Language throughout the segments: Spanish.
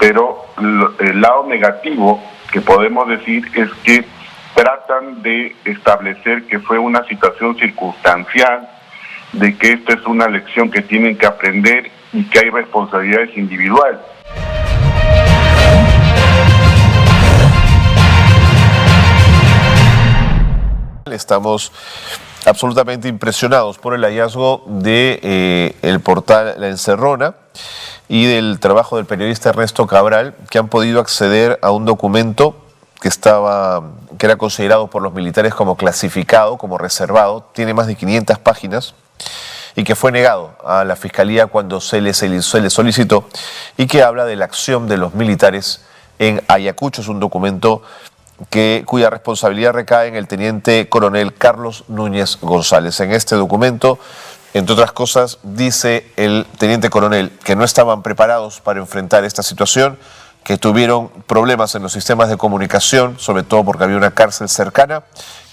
pero el lado negativo que podemos decir es que tratan de establecer que fue una situación circunstancial, de que esta es una lección que tienen que aprender y que hay responsabilidades individuales. Estamos absolutamente impresionados por el hallazgo de el portal La Encerrona y del trabajo del periodista Ernesto Cabral, que han podido acceder a un documento que era considerado por los militares como clasificado, como reservado, tiene más de 500 páginas y que fue negado a la Fiscalía cuando se le solicitó, y que habla de la acción de los militares en Ayacucho. Es un documento cuya responsabilidad recae en el teniente coronel Carlos Núñez González. En este documento, entre otras cosas, dice el teniente coronel que no estaban preparados para enfrentar esta situación, que tuvieron problemas en los sistemas de comunicación, sobre todo porque había una cárcel cercana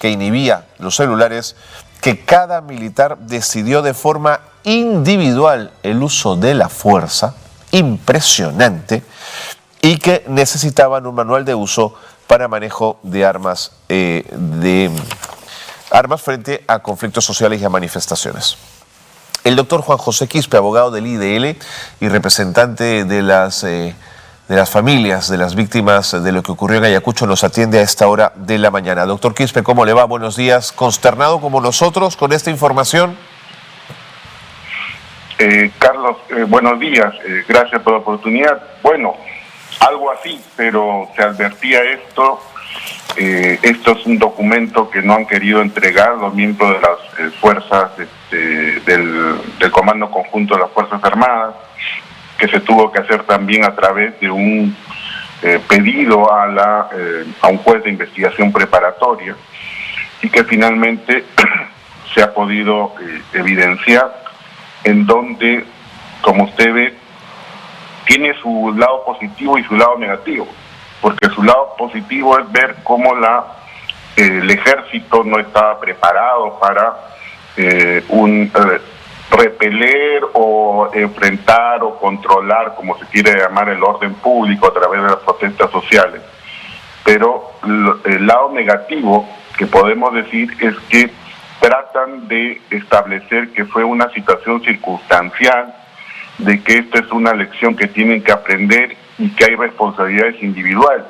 que inhibía los celulares, que cada militar decidió de forma individual el uso de la fuerza, impresionante, y que necesitaban un manual de uso para manejo de armas frente a conflictos sociales y a manifestaciones. El doctor Juan José Quispe, abogado del IDL y representante de las familias de las víctimas de lo que ocurrió en Ayacucho, nos atiende a esta hora de la mañana. Doctor Quispe, ¿cómo le va? Buenos días. ¿Consternado como nosotros con esta información? Carlos, buenos días. Gracias por la oportunidad. Bueno, algo así, pero se advertía esto. Esto es un documento que no han querido entregar los miembros de las fuerzas del Comando Conjunto de las Fuerzas Armadas, que se tuvo que hacer también a través de un pedido a un juez de investigación preparatoria, y que finalmente se ha podido evidenciar, en donde, como usted ve, tiene su lado positivo y su lado negativo, porque su lado positivo es ver cómo el ejército no estaba preparado para repeler o enfrentar o controlar, como se quiere llamar, el orden público a través de las protestas sociales. Pero el lado negativo que podemos decir es que tratan de establecer que fue una situación circunstancial, de que esta es una lección que tienen que aprender y que hay responsabilidades individuales.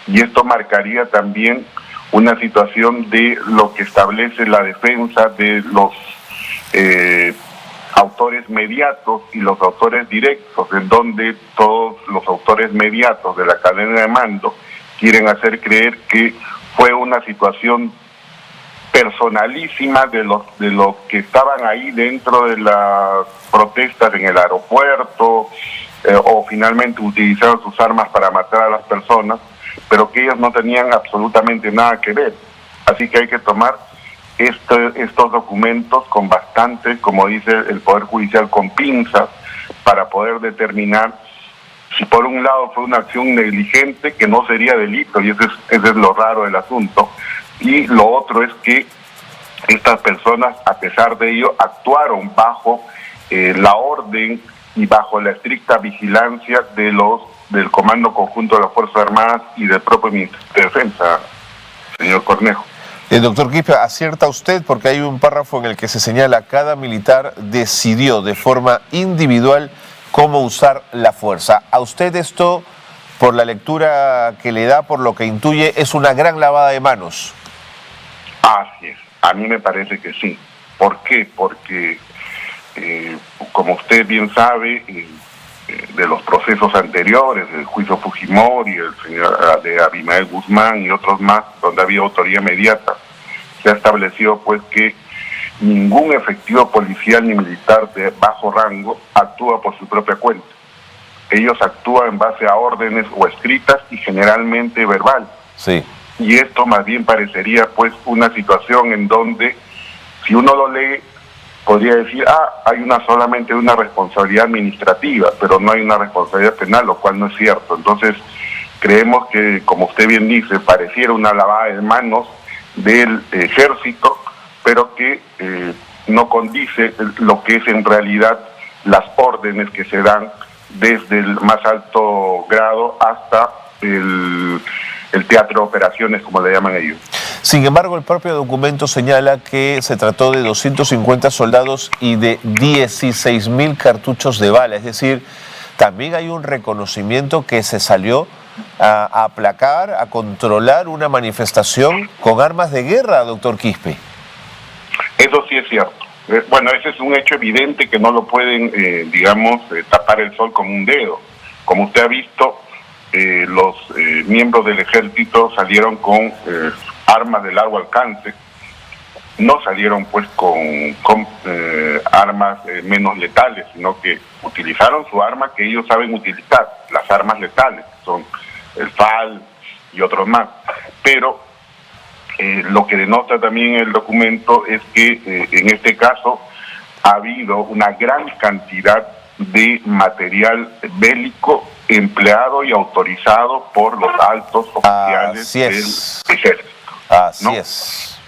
Y esto marcaría también una situación de lo que establece la defensa de los autores mediatos y los autores directos, en donde todos los autores mediatos de la cadena de mando quieren hacer creer que fue una situación personalísima de los que estaban ahí dentro de las protestas en el aeropuerto, o finalmente utilizaron sus armas para matar a las personas, pero que ellos no tenían absolutamente nada que ver. Así que hay que tomar estos documentos con bastante, como dice el Poder Judicial, con pinzas, para poder determinar si por un lado fue una acción negligente, que no sería delito, y ese es lo raro del asunto, y lo otro es que estas personas, a pesar de ello, actuaron bajo la orden y bajo la estricta vigilancia del Comando Conjunto de las Fuerzas Armadas y del propio Ministerio de Defensa, señor Cornejo. Doctor Quispe, acierta usted, porque hay un párrafo en el que se señala: cada militar decidió de forma individual cómo usar la fuerza. A usted esto, por la lectura que le da, por lo que intuye, es una gran lavada de manos. Así es, a mí me parece que sí. ¿Por qué? Porque, como usted bien sabe, de los procesos anteriores, el juicio Fujimori, el señor de Abimael Guzmán y otros más, donde había autoría inmediata, se ha establecido pues que ningún efectivo policial ni militar de bajo rango actúa por su propia cuenta. Ellos actúan en base a órdenes o escritas y generalmente verbal. Sí. Y esto más bien parecería pues una situación en donde, si uno lo lee, podría decir, hay solamente una responsabilidad administrativa, pero no hay una responsabilidad penal, lo cual no es cierto. Entonces, creemos que, como usted bien dice, pareciera una lavada de manos del ejército, pero que no condice lo que es en realidad las órdenes que se dan desde el más alto grado hasta el teatro de operaciones, como le llaman ellos. Sin embargo, el propio documento señala que se trató de 250 soldados y de 16.000 cartuchos de bala. Es decir, también hay un reconocimiento que se salió a aplacar, a controlar una manifestación con armas de guerra, doctor Quispe. Eso sí es cierto. Bueno, ese es un hecho evidente que no lo pueden, tapar el sol con un dedo. Como usted ha visto, los miembros del ejército salieron con armas de largo alcance, no salieron pues con armas menos letales, sino que utilizaron su arma que ellos saben utilizar, las armas letales, que son el FAL y otros más. Pero lo que denota también el documento es que en este caso ha habido una gran cantidad de material bélico empleado y autorizado por los altos oficiales del ejército. Así ¿no? es.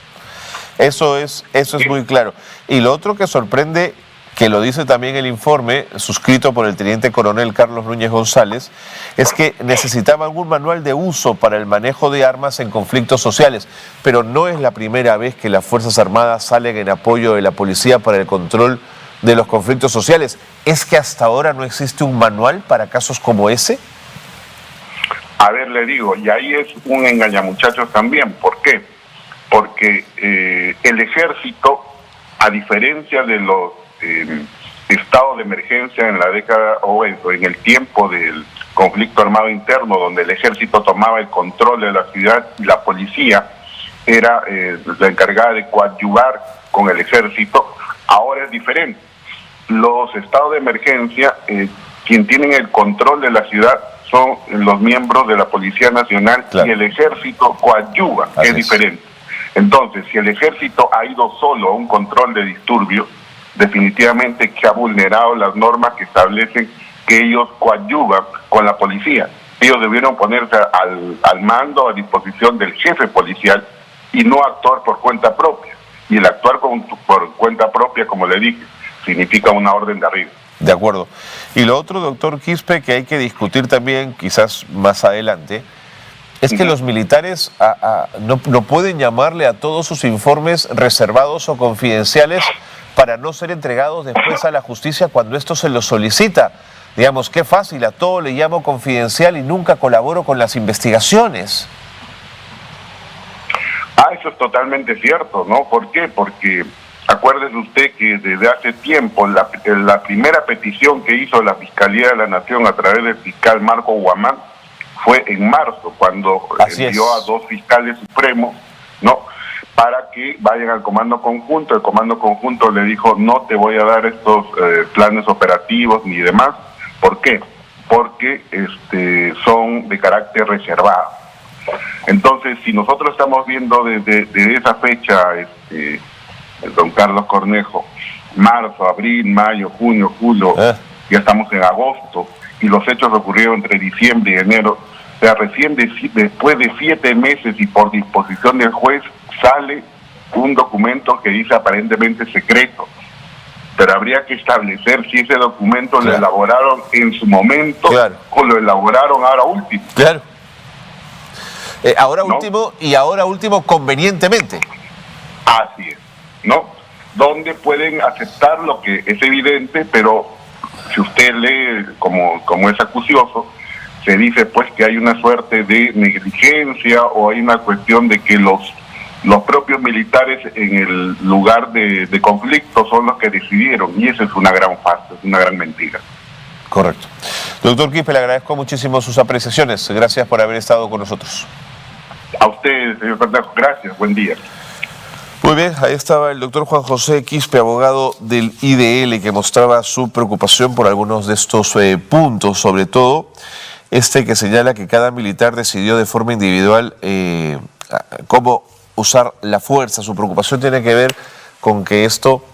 Eso es muy claro. Y lo otro que sorprende, que lo dice también el informe suscrito por el teniente coronel Carlos Núñez González, es que necesitaba algún manual de uso para el manejo de armas en conflictos sociales, pero no es la primera vez que las Fuerzas Armadas salen en apoyo de la policía para el control de los conflictos sociales. ¿Es que hasta ahora no existe un manual para casos como ese? A ver, le digo, y ahí es un engañamuchachos también. ¿Por qué? Porque el ejército, a diferencia de los estados de emergencia en la década o en el tiempo del conflicto armado interno, donde el ejército tomaba el control de la ciudad y la policía era la encargada de coadyuvar con el ejército, ahora es diferente. Los estados de emergencia, quien tienen el control de la ciudad son los miembros de la Policía Nacional, claro, y el ejército coadyuva, que es diferente. Entonces, si el ejército ha ido solo a un control de disturbios, definitivamente que ha vulnerado las normas que establecen que ellos coadyuvan con la policía. Ellos debieron ponerse al mando, a disposición del jefe policial y no actuar por cuenta propia. Y el actuar por cuenta propia, como le dije, significa una orden de arriba. De acuerdo. Y lo otro, doctor Quispe, que hay que discutir también, quizás más adelante, es que los militares no pueden llamarle a todos sus informes reservados o confidenciales para no ser entregados después a la justicia cuando esto se lo solicita. Digamos, qué fácil, a todo le llamo confidencial y nunca colaboro con las investigaciones. Eso es totalmente cierto, ¿no? ¿Por qué? Porque acuérdese usted que desde hace tiempo la primera petición que hizo la Fiscalía de la Nación a través del fiscal Marco Guamán fue en marzo, cuando envió a 2 fiscales supremos, ¿no?, para que vayan al comando conjunto. El comando conjunto le dijo: no te voy a dar estos planes operativos ni demás. ¿Por qué? Porque son de carácter reservado. Entonces, si nosotros estamos viendo desde esa fecha, don Carlos Cornejo, marzo, abril, mayo, junio, julio, ya estamos en agosto, y los hechos ocurrieron entre diciembre y enero, o sea, recién después de 7 meses y por disposición del juez, sale un documento que dice aparentemente secreto, pero habría que establecer si ese documento lo elaboraron en su momento o lo elaboraron ahora último. Claro. Ahora último convenientemente. Así es, ¿no? Donde pueden aceptar lo que es evidente, pero si usted lee como es acucioso, se dice pues que hay una suerte de negligencia o hay una cuestión de que los propios militares en el lugar de conflicto son los que decidieron, y eso es una gran farsa, es una gran mentira. Correcto. Doctor Quispe, le agradezco muchísimo sus apreciaciones. Gracias por haber estado con nosotros. A usted, señor Cornejo, gracias. Buen día. Muy bien, ahí estaba el doctor Juan José Quispe, abogado del IDL, que mostraba su preocupación por algunos de estos puntos, sobre todo que señala que cada militar decidió de forma individual cómo usar la fuerza. Su preocupación tiene que ver con que esto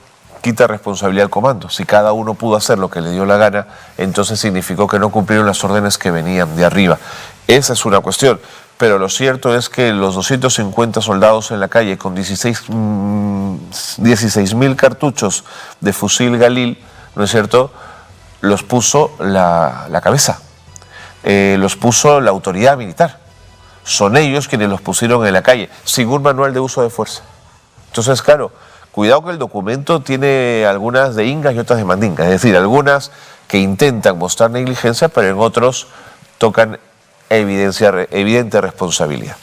quita responsabilidad al comando. Si cada uno pudo hacer lo que le dio la gana, entonces significó que no cumplieron las órdenes que venían de arriba. Esa es una cuestión. Pero lo cierto es que los 250 soldados en la calle con 16.000 cartuchos de fusil Galil, ¿no es cierto?, los puso la cabeza, los puso la autoridad militar. Son ellos quienes los pusieron en la calle, sin un manual de uso de fuerza. Entonces, claro, cuidado que el documento tiene algunas de ingas y otras de mandingas, es decir, algunas que intentan mostrar negligencia, pero en otros tocan evidente responsabilidad.